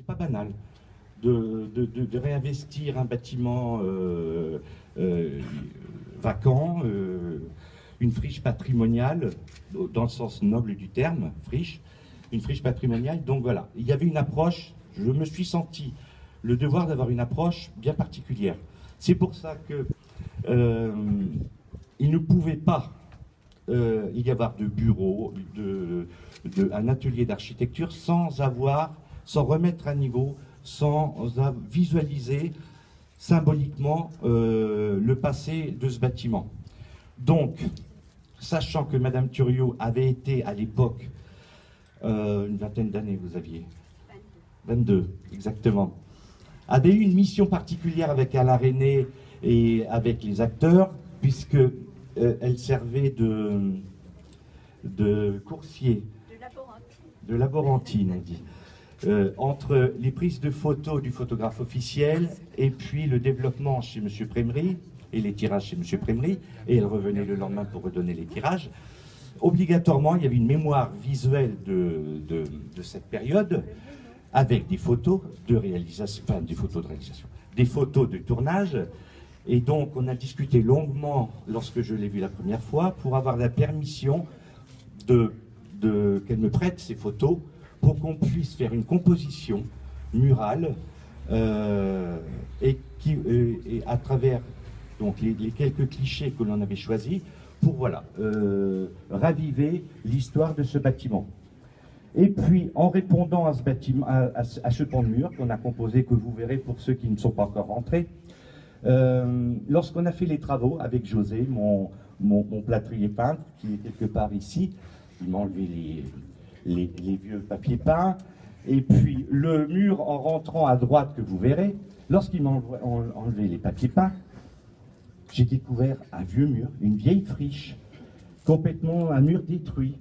c'est pas banal de réinvestir un bâtiment vacant, une friche patrimoniale, dans le sens noble du terme, friche, une friche patrimoniale. Donc voilà, il y avait une approche, je me suis senti le devoir d'avoir une approche bien particulière. C'est pour ça que il ne pouvait pas y avoir de bureau, un atelier d'architecture sans remettre à niveau, sans visualiser symboliquement le passé de ce bâtiment. Donc, sachant que Madame Thuriot avait été à l'époque, une vingtaine d'années vous aviez, 22 exactement, avait eu une mission particulière avec Alain René et avec les acteurs, puisque elle servait de coursier, de laborantine on dit, entre les prises de photos du photographe officiel et puis le développement chez M. Prémery et les tirages chez M. Prémery, et elle revenait le lendemain pour redonner les tirages. Obligatoirement, il y avait une mémoire visuelle de cette période avec des photos de réalisation, enfin des photos de réalisation, des photos de tournage. Et donc on a discuté longuement lorsque je l'ai vu la première fois pour avoir la permission qu'elle me prête ces photos pour qu'on puisse faire une composition murale et à travers donc les quelques clichés que l'on avait choisis pour voilà, raviver l'histoire de ce bâtiment. Et puis, en répondant à ce bâtiment, à ce pan de mur qu'on a composé, que vous verrez pour ceux qui ne sont pas encore rentrés, lorsqu'on a fait les travaux avec José, mon plâtrier peintre, qui est quelque part ici, il m'a enlevé les vieux papiers peints, et puis le mur en rentrant à droite que vous verrez, lorsqu'il m'a enlevé les papiers peints, j'ai découvert un vieux mur, une vieille friche, complètement un mur détruit.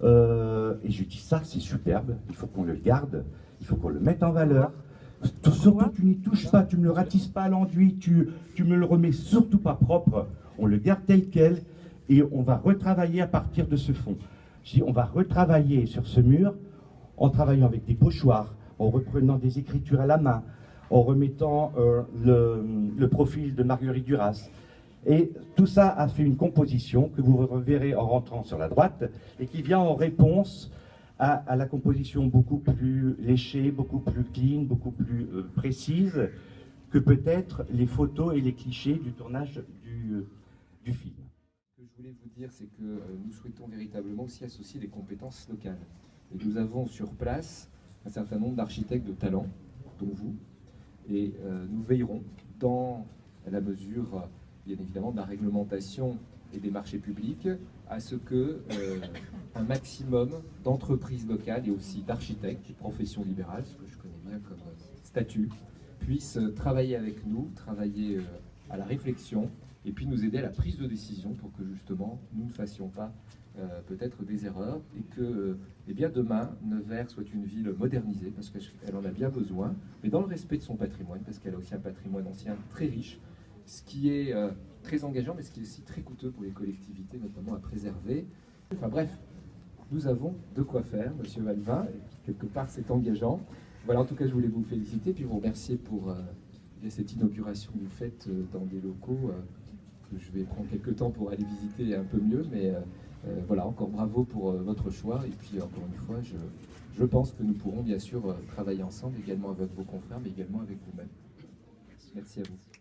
Et je dis ça, c'est superbe, il faut qu'on le garde, il faut qu'on le mette en valeur. Surtout, tu n'y touches pas, tu ne le ratisses pas à l'enduit, tu me le remets surtout pas propre, on le garde tel quel et on va retravailler à partir de ce fond. Je dis, on va retravailler sur ce mur en travaillant avec des pochoirs, en reprenant des écritures à la main, en remettant le profil de Marguerite Duras. Et tout ça a fait une composition que vous reverrez en rentrant sur la droite et qui vient en réponse à la composition beaucoup plus léchée, beaucoup plus clean, beaucoup plus précise que peut-être les photos et les clichés du tournage du film. Ce que je voulais vous dire, c'est que nous souhaitons véritablement aussi associer les compétences locales. Et nous avons sur place un certain nombre d'architectes de talent, dont vous, et nous veillerons dans la mesure, bien évidemment, de la réglementation et des marchés publics, à ce que un maximum d'entreprises locales et aussi d'architectes, professions libérales, ce que je connais bien comme statut, puissent travailler avec nous, travailler à la réflexion, et puis nous aider à la prise de décision pour que justement nous ne fassions pas peut-être des erreurs et que eh bien demain Nevers soit une ville modernisée parce qu'elle en a bien besoin, mais dans le respect de son patrimoine, parce qu'elle a aussi un patrimoine ancien très riche, ce qui est très engageant, mais ce qui est aussi très coûteux pour les collectivités, notamment à préserver. Enfin bref, nous avons de quoi faire, Monsieur Valvin, et quelque part c'est engageant. Voilà, en tout cas je voulais vous féliciter, puis vous remercier pour cette inauguration que vous faites dans des locaux que je vais prendre quelques temps pour aller visiter un peu mieux, mais voilà, encore bravo pour votre choix, et puis encore une fois, je pense que nous pourrons bien sûr travailler ensemble, également avec vos confrères, mais également avec vous-même. Merci à vous.